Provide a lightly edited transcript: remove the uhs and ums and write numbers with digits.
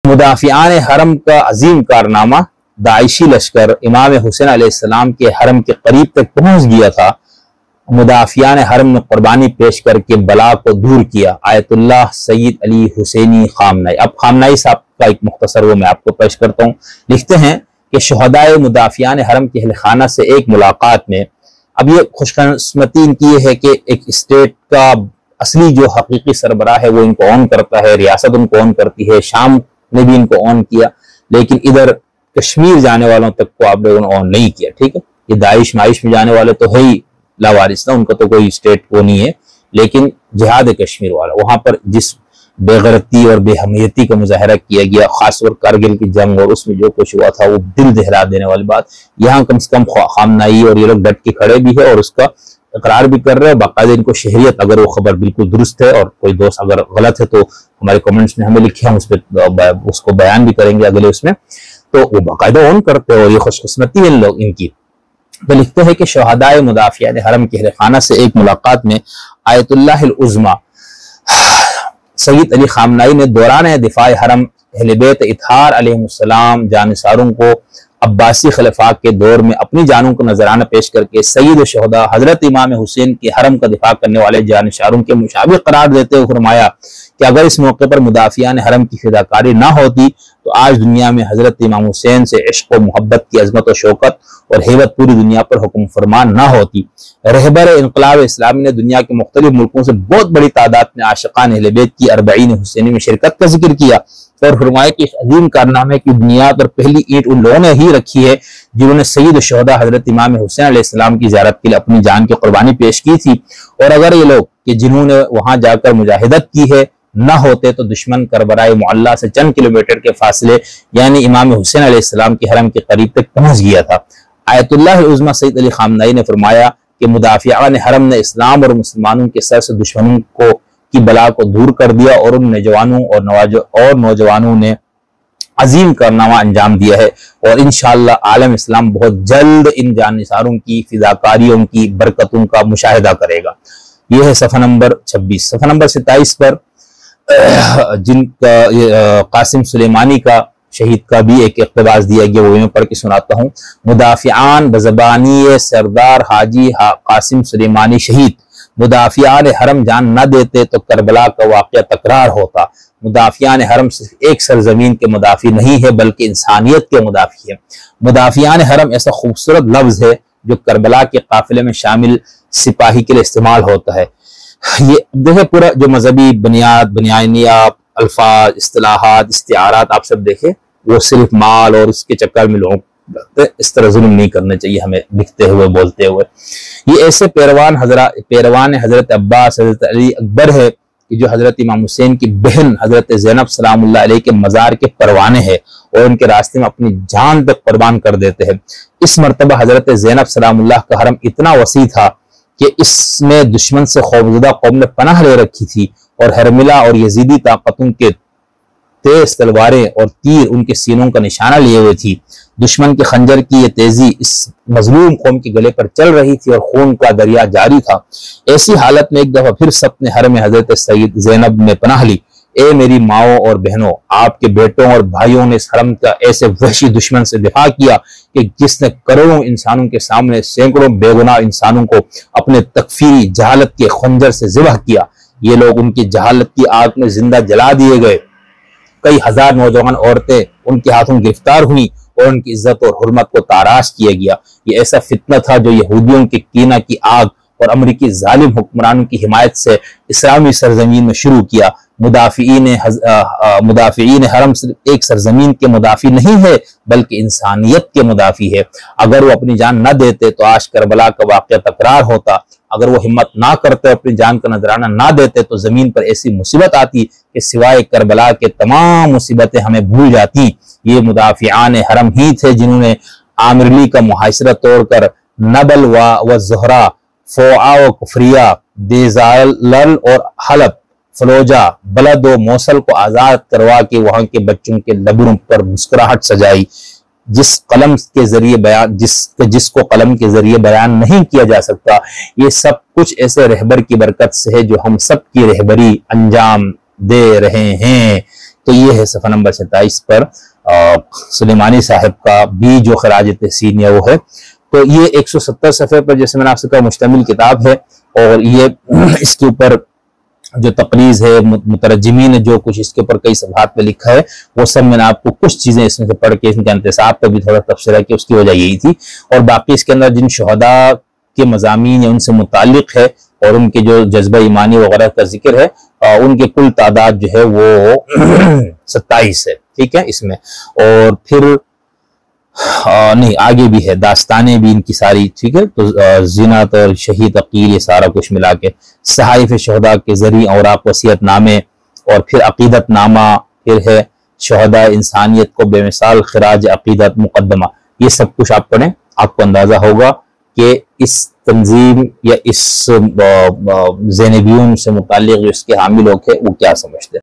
मुदाफियान हरम का अजीम कारनामा, दाइशी लश्कर इमाम हुसैन अलैहिस्सलाम के हरम के करीब तक पहुंच गया था। मुदाफियान हरम ने कुर्बानी पेश करके बला को दूर किया। Ayatollah Sayyid Ali Hosseini Khamenei. अब खामनाई साहब का एक मुख्तसर वो मैं आपको पेश करता हूँ। लिखते हैं कि शहदाए मुदाफियान हरम के अहल खाना से एक मुलाकात में, अब ये खुशकिस्मती इनकी ये है कि एक स्टेट का असली जो हकीकी सरबराह है वो इनको ऑन करता है, रियासत उनको ऑन करती है, शाम ने भी इनको ऑन किया, लेकिन इधर कश्मीर जाने वालों तक को आप लोगों ने ऑन नहीं किया। ठीक है, ये दाइश माइश में जाने वाले तो है ही लावारिस ना, उनका तो कोई स्टेट वो नहीं है, लेकिन जिहाद कश्मीर वाला, वहां पर जिस बेगरती और बेहमियती का मुजाहरा किया गया, खासतौर कारगिल की जंग और उसमें जो कुछ हुआ था वो दिल दहला देने वाली बात। यहाँ कम से कम खामनाई और ये लोग डट के खड़े भी है और उसका इकरार भी कर रहे हैं, बाकायदा इनको शहरियत, अगर वो खबर बिल्कुल दुरुस्त है और कोई दोस्त अगर गलत है तो हमारे कमेंट्स में हमें लिखे, हम उस पर उसको बयान भी करेंगे अगले उसमें, तो वो बाकायदा ऑन करते हैं और ये खुशकिस्मती है इन लोग इनकी। तो लिखते हैं कि शहदाए मुदाफियान हरम के अहल खाना से एक मुलाकात में आयतुल्लाह अल उज़्मा सैयद अली खामनाई ने दौरान दिफाए हरम अहले बैत इत्हार अलैहिस्सलाम जानिसारों को अब्बासी खिलाफा के दौर में अपनी जानों को नजराना पेश करके सैयद शहदा हजरत इमाम हुसैन के हरम का दिफा करने वाले जानिसारों के मुशाबिह करार देते हुए फरमाया कि अगर इस मौके पर मुदाफियान हरम की फिदाकारी ना होती तो आज दुनिया में हजरत इमाम हुसैन से इश्क और मोहब्बत की अजमत और शौकत और हेबत पूरी दुनिया पर हुक्म फरमान ना होती। रहबर इनकलाब इस्लामी ने दुनिया के मुख्तलिफ मुल्कों से बहुत बड़ी तादाद में आशिकान अहले बैत की अर्बईन हुसैनी में शिरकत का जिक्र किया और फरमाया कि इस अजीम कारनामे की बुनियाद और पहली ईंट उन लोगों ने ही रखी है जिन्होंने सैयद शहदा हजरत इमाम हुसैन अलैहिस्सलाम की ज़ियारत के लिए अपनी जान की कुर्बानी पेश की थी। और अगर ये लोग कि जिन्होंने वहां जाकर मुजाहिदत की है न होते तो दुश्मन करबराए मुअल्ला से चंद किलोमीटर के फासले यानी इमाम हुसैन अलैहिस्सलाम के हरम के करीब तक पहुंच गया था। आयतुल्लाह उज़्मा सैयद अली खामनाई ने फरमाया कि मुदाफियान हरम ने इस्लाम और मुसलमानों के सर से दुश्मनों को की बला को दूर कर दिया और उन नौजवानों और नौजवानों ने अजीम कारनामा अंजाम दिया है और इंशाअल्लाह आलम इस्लाम बहुत जल्द इन जानिसारों की फिदाकारियों की बरकतों का मुशाहिदा करेगा। यह है सफ़ा नंबर 26। सफ़ा नंबर 27 पर जिनका कासिम सुलेमानी का शहीद का भी एक इक़्तिबास दिया गया, वो मैं पढ़ के सुनाता हूँ। मुदाफियान बज़बानी सरदार हाजी कासिम सुलेमानी शहीद, मुदाफियान हरम जान न देते तो करबला का वाक़या तकरार होता। मुदाफियान हरम सिर्फ एक सरजमीन के मुदाफी नहीं है बल्कि इंसानियत के मुदाफी है। मुदाफियान हरम ऐसा खूबसूरत लफ्ज है जो करबला के काफिले में शामिल सिपाही के लिए इस्तेमाल होता है। ये देखे पूरा जो मजहबी बनियानियात अल्फाज इस्तिलाहात इस्तिआरात आप सब देखे, वो सिर्फ माल और उसके चक्कर में लोग इस तरह जुल्म नहीं करने चाहिए हमें लिखते हुए बोलते हुए। ये ऐसे पेरवान हजरत अब्बास हजरत अली अकबर है कि जो हजरत इमाम हुसैन की बहन हजरत ज़ैनब सलामुल्लाह अलैहा के मज़ार के परवाने हैं और उनके रास्ते में अपनी जान तक कुर्बान कर देते हैं। इस मरतबा हजरत ज़ैनब सलामुल्लाह का हरम इतना वसी था कि इसमें दुश्मन से खौफज़दा कौम ने पनाह ले रखी थी और हरमिला और यजीदी ताकतों के तेज तलवारें और तीर उनके सीनों का निशाना लिए हुए थी। दुश्मन के खंजर की ये तेजी इस मजलूम कौम के गले पर चल रही थी और खून का दरिया जारी था। ऐसी हालत में एक दफा फिर सबने हरम हजरत सैयद ज़ैनब में पनाह ली। ए मेरी माओ और बहनों, आपके बेटों और भाइयों ने इस हरम का ऐसे वहशी दुश्मन से दिफा किया कि जिसने करोड़ों इंसानों के सामने सैकड़ों बेगुनाह इंसानों को अपने तकफीरी जहालत के खंजर से ज़िबह किया। ये लोग उनकी जहालत की आग में जिंदा जला दिए गए। कई हजार नौजवान औरतें उनके हाथों गिरफ्तार हुई और उनकी इज्जत और हुर्मत को ताराश किया गया। ये ऐसा फितना था जो यहूदियों के कीना की आग और अमरीकी जालिम हुक्मरानों की हिमायत से इस्लामी सरजमीन में शुरू किया। मुदाफिईन हरम सिर्फ एक सरजमीन के मुदाफी नहीं है बल्कि इंसानियत के मुदाफी है। अगर वो अपनी जान न देते तो आज करबला का वाक़या तकरार होता। अगर वो हिम्मत ना करते, अपनी जान का नजराना ना देते तो जमीन पर ऐसी मुसीबत आती कि सिवाय करबला के तमाम मुसीबतें हमें भूल जाती। ये मुदाफियान हरम ही थे जिन्होंने आमिरली का मुहासरा तोड़कर नबल व ज़ोहरा, फ़ोआ व कुफरिया, देजालल और हलब, फलोजा, बलद व मौसल को आजाद करवा के वहां के बच्चों के लबों पर मुस्कुराहट सजाई। जिस कलम के जरिए बयान जिसको कलम के जरिए बयान नहीं किया जा सकता, ये सब कुछ ऐसे रहबर की बरकत से है जो हम सब की रहबरी अंजाम दे रहे हैं। तो ये है सफ़ा नंबर 27 पर सुलेमानी साहब का भी जो खराज तहसीन है वो है। तो ये 170 सफ़े पर जैसे मैंने आपसे कहा मुश्तमिल किताब है, और ये इसके ऊपर जो तकरीज है, मुतरजमीन ने जो कुछ इसके ऊपर कई सफ़हात पे लिखा है, वो सब मैंने आपको कुछ चीज़ें इसमें से पढ़ के इनके इंतसाब पर भी थोड़ा तबसरा किया। उसकी वजह यही थी। और बाकी इसके अंदर जिन शहदा के मज़ामीन या उनसे मुतालिक है और उनके जो जज्बा ईमानी वगैरह का जिक्र है, उनके कुल तादाद जो है वो 27 है। ठीक है इसमें। और फिर नहीं, आगे भी है, दास्ताने भी इनकी सारी। ठीक है, तो जिनात और शहीद अकील, ये सारा कुछ मिला के सहाइफ शहदा के जरिए औराक वसीयत नामे, और फिर अकीदत नामा, फिर है शहदा इंसानियत को बेमिसाल खिराज अकीदत मुकदमा। ये सब कुछ आप पढ़ें, आपको अंदाजा होगा कि इस तंजीम या इस ज़ैनबियून से मुताल्लिक़ जो इसके हामी लोग हैं वो क्या समझते हैं।